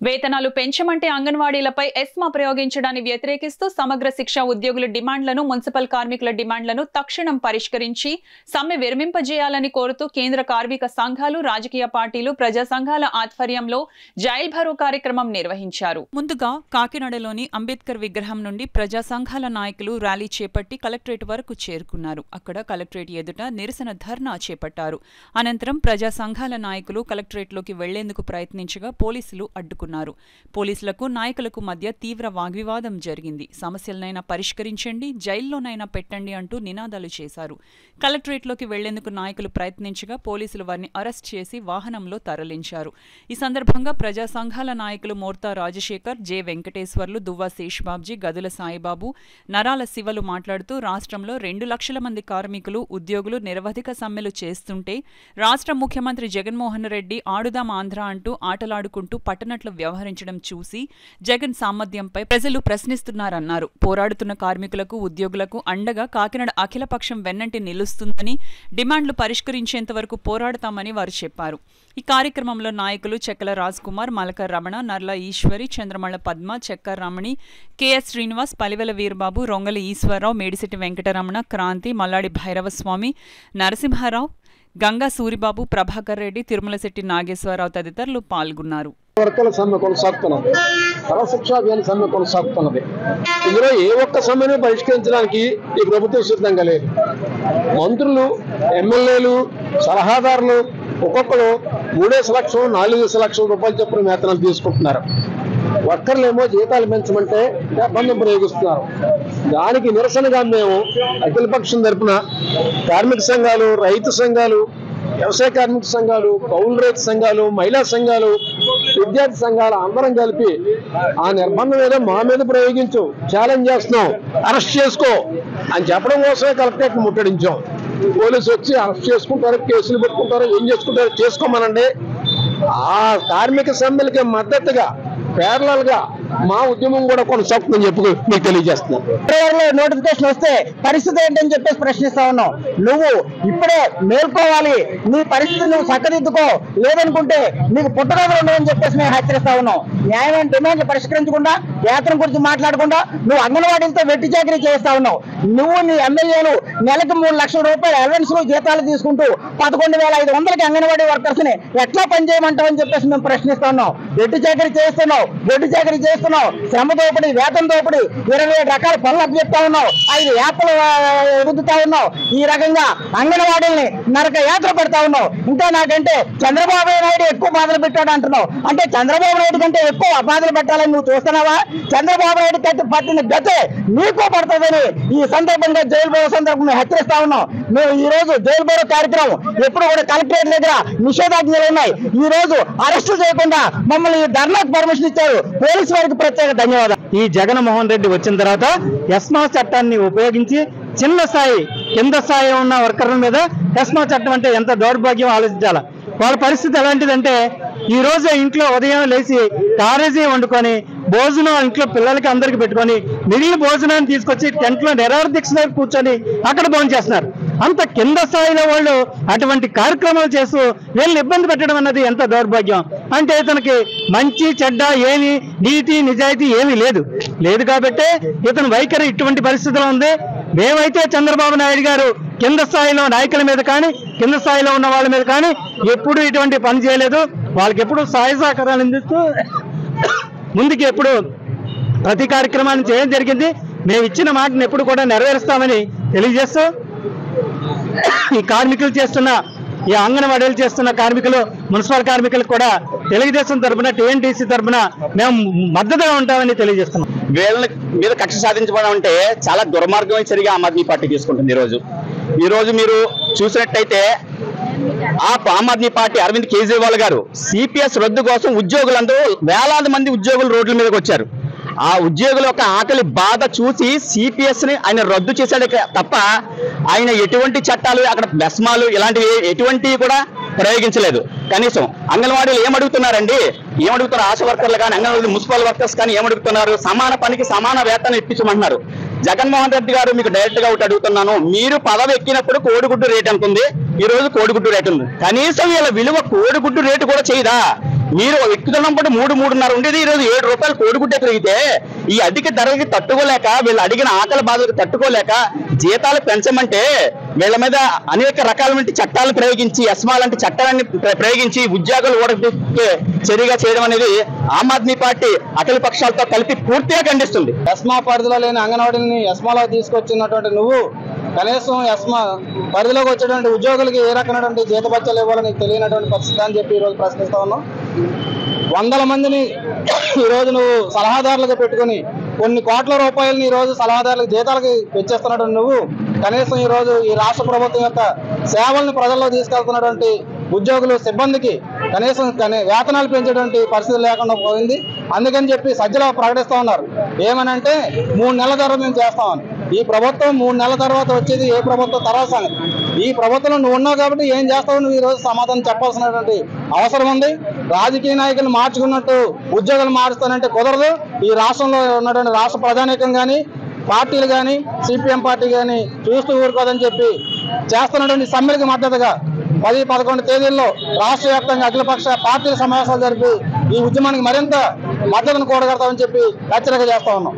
వేతనాలు పెంచమంటే అంగన్వాడీలపై ఎస్మా ప్రయోగించడాన్ని వ్యతిరేకిస్తూ సమగ్ర శిక్ష ఉద్యోగుల డిమాండ్లను మున్సిపల్ కార్మికుల డిమాండ్లను తక్షణం పరిష్కరించి సమ్మె విరమింపజేయాలని కోరుతూ కేంద్ర కార్మిక సంఘాలు రాజకీయ పార్టీలు ప్రజా సంఘాల ఆధ్వర్యంలో జైల్ భరో కార్యక్రమం నిర్వహించారు. ముందుగా కాకినాడలోని అంబేద్కర్ విగ్రహం నుండి ప్రజా సంఘాల నాయకులు ర్యాలీ చేపట్టి కలెక్టరేట్ వరకు చేరుకున్నారు. అక్కడ కలెక్టరేట్ ఎదుట నిరసన ధర్నా చేపట్టారు. అనంతరం ప్రజా సంఘాల నాయకులు కలెక్టరేట్లోకి వెళ్లేందుకు ప్రయత్నించగా పోలీసులు అడ్డుకున్నారు. పోలీసులకు నాయకులకు మధ్య తీవ్ర వాగ్వివాదం జరిగింది. సమస్యలనైనా పరిష్కరించండి, జైల్లోనైనా పెట్టండి అంటూ నినాదాలు చేశారు. కలెక్టరేట్లోకి వెళ్లేందుకు నాయకులు ప్రయత్నించగా పోలీసులు వారిని అరెస్ట్ చేసి వాహనంలో తరలించారు. ఈ సందర్భంగా ప్రజా సంఘాల నాయకులు మోర్తా రాజశేఖర్, జె వెంకటేశ్వర్లు, దువ్వా శేషబాబ్జీ, గదుల సాయిబాబు, నరాల శివలు మాట్లాడుతూ రాష్ట్రంలో 2 లక్షల మంది కార్మికులు, ఉద్యోగులు నిరవధిక సమ్మెలు చేస్తుంటే రాష్ట్ర ముఖ్యమంత్రి జగన్మోహన్ రెడ్డి ఆడుదాం ఆంధ్ర అంటూ ఆటలాడుకుంటూ పట్టనట్లు వ్యవహరించడం చూసి జగన్ సామర్థ్యంపై ప్రజలు ప్రశ్నిస్తున్నారన్నారు. పోరాడుతున్న కార్మికులకు, ఉద్యోగులకు అండగా కాకినాడ అఖిలపక్షం వెన్నంటి నిలుస్తుందని, డిమాండ్లు పరిష్కరించేంత వరకు పోరాడతామని వారు చెప్పారు. ఈ కార్యక్రమంలో నాయకులు చెక్కల రాజ్కుమార్, మలక రమణ, నర్ల ఈశ్వరి, చంద్రమళ్ళ పద్మ, చెక్క రమణి, కెఎస్ శ్రీనివాస్, పలివెల వీరబాబు, రొంగలి ఈశ్వరరావు, మేడిశెట్టి వెంకటరమణ, క్రాంతి, మల్లాడి భైరవస్వామి, నరసింహారావు, గంగా సూరిబాబు, ప్రభాకర్ రెడ్డి, తిరుమలశెట్టి నాగేశ్వరరావు తదితరులు పాల్గొన్నారు. వర్గాల సమ్మె కొనసాగుతున్నది, సర్వశిక్షా అభియాన్ సమ్మె కొనసాగుతున్నది. ఇందులో ఏ ఒక్క సమ్మెను పరిష్కరించడానికి ఈ ప్రభుత్వం సిద్ధంగా లేదు. మంత్రులు, ఎమ్మెల్యేలు, సలహాదారులు ఒక్కొక్కరు 3 లక్షలు 4 లక్షల రూపాయలు చొప్పున వేతనాలు తీసుకుంటున్నారు. వర్కర్లేమో జీతాలు పెంచమంటే నిర్బంధం ప్రయోగిస్తున్నారు. దానికి నిరసనగా మేము అఖిలపక్షం తరపున కార్మిక సంఘాలు, రైతు సంఘాలు, వ్యవసాయ కార్మిక సంఘాలు, కౌలు రైతు సంఘాలు, మహిళా సంఘాలు, విద్యార్థి సంఘాలు అందరం కలిపి ఆ నిర్బంధం ఏదో మా మీద ప్రయోగించు, ఛాలెంజ్ చేస్తున్నాం, అరెస్ట్ చేసుకో అని చెప్పడం కోసమే కలెక్టరేట్ ముట్టడించాం. పోలీసు వచ్చి అరెస్ట్ చేసుకుంటారు, కేసులు పెట్టుకుంటారు, ఏం చేసుకుంటారో చేసుకోమనండి. ఆ కార్మిక సమ్మెలకి మద్దతుగా ప్యారలల్ గా మా ఉద్యమం కూడా కొనసాగుతుందని చెప్పి మీకు తెలియజేస్తున్నాం. నోటిఫికేషన్ వస్తే పరిస్థితి ఏంటని చెప్పేసి ప్రశ్నిస్తా ఉన్నాం. నువ్వు ఇప్పుడే మేల్కోవాలి, నీ పరిస్థితి నువ్వు చక్కదిద్దుకో, లేదనుకుంటే నీకు పుట్టగదులు ఉండవని చెప్పేసి మేము హెచ్చరిస్తా ఉన్నాం. న్యాయమైన డిమాండ్లు పరిష్కరించకుండా, వేతనం గురించి మాట్లాడకుండా నువ్వు అంగన్వాడీలతో వెట్టి చాకరీ చేస్తా ఉన్నావు. నువ్వు నీ ఎమ్మెల్యేలు నెలకు 3 లక్షల రూపాయల అలవెన్స్ జీతాలు తీసుకుంటూ 11,500కి అంగన్వాడీ వర్కర్స్ ని ఎట్లా పనిచేయమంటావని చెప్పేసి మేము ప్రశ్నిస్తా ఉన్నాం. వెట్టి చాకరీ చేస్తున్నావు, గొడ్డు చాకరీ చేస్తున్నావు, శ్రమ దోపిడీ, వేతన దోపిడీ, 27 రకాల పనులు అప్పచెప్తా ఉన్నావు, 5 యాప్లు ఎదుగుతా ఉన్నావు. ఈ రకంగా అంగన్వాడీల్ని నరక యాత్ర పెడతా ఉన్నావు. ఇంకా నాకంటే చంద్రబాబు నాయుడు ఎక్కువ బాధలు పెట్టాడు అంటున్నావు. అంటే చంద్రబాబు నాయుడు కంటే ఎక్కువ బాధలు పెట్టాలని నువ్వు చూస్తున్నావా? చంద్రబాబు నాయుడు కట్టి పట్టిన గతే నీకు పడుతుందని ఈ సందర్భంగా జైలు భరో సందర్భంగా హెచ్చరిస్తా ఉన్నాం. మేము ఈ రోజు జైలు భరో కార్యక్రమం ఎప్పుడు కూడా కలెక్టరేట్ దగ్గర నిషేధాజ్ఞలు ఉన్నాయి. ఈ రోజు అరెస్టు చేయకుండా మమ్మల్ని ధర్నాకు పర్మిషన్ ఇచ్చారు. పోలీసు వారికి ప్రత్యేక ధన్యవాదాలు. ఈ జగన్మోహన్ రెడ్డి వచ్చిన తర్వాత ఎస్మా చట్టాన్ని ఉపయోగించి చిన్న స్థాయి, కింద స్థాయి ఉన్న వర్కర్ల మీద ఎస్మా చట్టం అంటే ఎంత దౌర్భాగ్యం ఆలోచించాలి. వాళ్ళ పరిస్థితి ఎలాంటిదంటే ఈ రోజు ఇంట్లో ఉదయం లేచి కారేజీ వండుకొని భోజనం ఇంట్లో పిల్లలకి అందరికి పెట్టుకొని మిగిలిన భోజనాన్ని తీసుకొచ్చి టెంట్లో నిరాదీక్ష దగ్గర కూర్చొని అక్కడ భోజనం చేస్తున్నారు. అంత కింద స్థాయిలో వాళ్ళు అటువంటి కార్యక్రమాలు చేస్తూ వీళ్ళని ఇబ్బంది పెట్టడం అన్నది ఎంత దౌర్భాగ్యం. అంటే ఇతనికి మంచి చెడ్డ ఏమి, నీతి నిజాయితీ ఏమీ లేదు కాబట్టి ఇతని వైఖరి ఇటువంటి పరిస్థితిలో ఉంది. మేమైతే చంద్రబాబు నాయుడు గారు కింద స్థాయిలో నాయకుల మీద కానీ, కింద స్థాయిలో ఉన్న వాళ్ళ మీద కానీ ఎప్పుడు ఇటువంటి పని చేయలేదు. వాళ్ళకి ఎప్పుడు సహాయ సహకారాలు అందిస్తూ ముందుకు ఎప్పుడు ప్రతి కార్యక్రమాన్ని చేయడం జరిగింది. మేము ఇచ్చిన మాటను ఎప్పుడు కూడా నెరవేరుస్తామని తెలియజేస్తూ ఈ కార్మికులు చేస్తున్న, ఈ అంగన్వాడీలు చేస్తున్న కార్మికులు, మున్సిపల్ కార్మికులకు కూడా తెలుగుదేశం తరఫున, టీఎన్టీసీ తరఫున మేము మద్దతుగా ఉంటామని తెలియజేస్తున్నాం. వీళ్ళ మీద కక్ష సాధించడం అంటే చాలా దుర్మార్గమైన చర్యగా ఆమ్ ఆద్మీ పార్టీ తీసుకుంటుంది. ఈ రోజు మీరు చూసినట్టయితే ఆమ్ ఆద్మీ పార్టీ అరవింద్ కేజ్రీవాల్ గారు సిపిఎస్ రద్దు కోసం ఉద్యోగులందరూ వేలాది మంది ఉద్యోగులు రోడ్ల మీదకి వచ్చారు. ఆ ఉద్యోగుల యొక్క ఆకలి బాధ చూసి సిపిఎస్ ని ఆయన రద్దు చేశాడు తప్ప ఆయన ఎటువంటి చట్టాలు, అక్కడ బెస్మాలు ఇలాంటివి ఎటువంటివి కూడా ప్రయోగించలేదు. కనీసం అంగన్వాడీలు ఏమడుగుతున్నారండి, ఏమడుగుతున్నారు? ఆశా వర్కర్లు కానీ, అంగన్వాడీ మున్సిపల్ వర్కర్స్ కానీ ఏమడుగుతున్నారు? సమాన పనికి సమాన వేతనం ఇప్పించమంటున్నారు. జగన్మోహన్ రెడ్డి గారు మీకు డైరెక్ట్ గా ఒకటి అడుగుతున్నాను, మీరు పదవి ఎక్కినప్పుడు కోడిగుడ్డు రేట్ ఎంత ఉంది? ఈ రోజు కోడిగుడ్డు రేటు ఉంది. కనీసం వీళ్ళ విలువ కోడిగుడ్డు రేటు కూడా చేయదా? మీరు ఎక్కుతున్నాం పాటు 3-3.5 ఉండేది ఈ రోజు 7 రూపాయలు కోడిగుడ్డ పెరిగితే ఈ అధిక ధరకి తట్టుకోలేక వీళ్ళు అడిగిన ఆకలి బాధలకు తట్టుకోలేక జీతాలు పెంచమంటే వీళ్ళ మీద అనేక రకాలైన చట్టాలు ప్రయోగించి ఎస్మా లాంటి చట్టాలన్నీ ప్రయోగించి ఉద్యోగాలు ఓడగొట్టే చర్యగా చేయడం అనేది ఆమ్ ఆద్మీ పార్టీ అఖిల పక్షాలతో కలిపి పూర్తిగా ఖండిస్తుంది. ఎస్మా పరిధిలో లేని అంగన్వాడీని ఎస్మాలో తీసుకొచ్చినటువంటి నువ్వు కనీసం ఎస్మా పరిధిలోకి వచ్చేటువంటి ఉద్యోగులకి ఏ రకమైనటువంటి జీతభత్యాలు ఇవ్వాలో నీకు తెలియనటువంటి పరిస్థితి అని చెప్పి ఈరోజు ప్రశ్నిస్తా ఉన్నాం. 100 మందిని ఈరోజు నువ్వు సలహాదారులుగా పెట్టుకుని కొన్ని కోట్ల రూపాయలని ఈరోజు సలహాదారులకు జీతాలకి పెంచేస్తున్నటువంటి నువ్వు కనీసం ఈరోజు ఈ రాష్ట్ర ప్రభుత్వం యొక్క సేవలను ప్రజల్లో తీసుకెళ్తున్నటువంటి ఉద్యోగులు సిబ్బందికి కనీసం వేతనాలు పెంచేటువంటి పరిస్థితి లేకుండా పోయింది. అందుకని చెప్పి సజ్జలో ప్రకటిస్తూ ఉన్నారు ఏమనంటే 3 నెలల తర్వాత మేము చేస్తామని. ఈ ప్రభుత్వం 3 నెలల తర్వాత వచ్చేది ఏ ప్రభుత్వం తర్వాత సంగతి. ఈ ప్రభుత్వంలో నువ్వు ఉన్నావు కాబట్టి ఏం చేస్తావు నువ్వు ఈరోజు సమాధానం చెప్పాల్సినటువంటి అవసరం ఉంది. రాజకీయ నాయకులు మార్చుకున్నట్టు ఉద్యోగులు మారుస్తానంటే కుదరదు. ఈ రాష్ట్రంలో ఉన్నటువంటి రాష్ట్ర ప్రజానీకం కానీ పార్టీలు కానీ సిపిఎం పార్టీ కానీ చూస్తూ ఊరుకోదని చెప్పి చేస్తున్నటువంటి సమ్మెలకు మద్దతుగా 10-11 తేదీల్లో రాష్ట్ర వ్యాప్తంగా అఖిలపక్ష పార్టీల సమావేశాలు జరిపి ఈ ఉద్యమానికి మరింత మద్దతును కూడగడతామని చెప్పి హెచ్చరిక చేస్తా ఉన్నాం.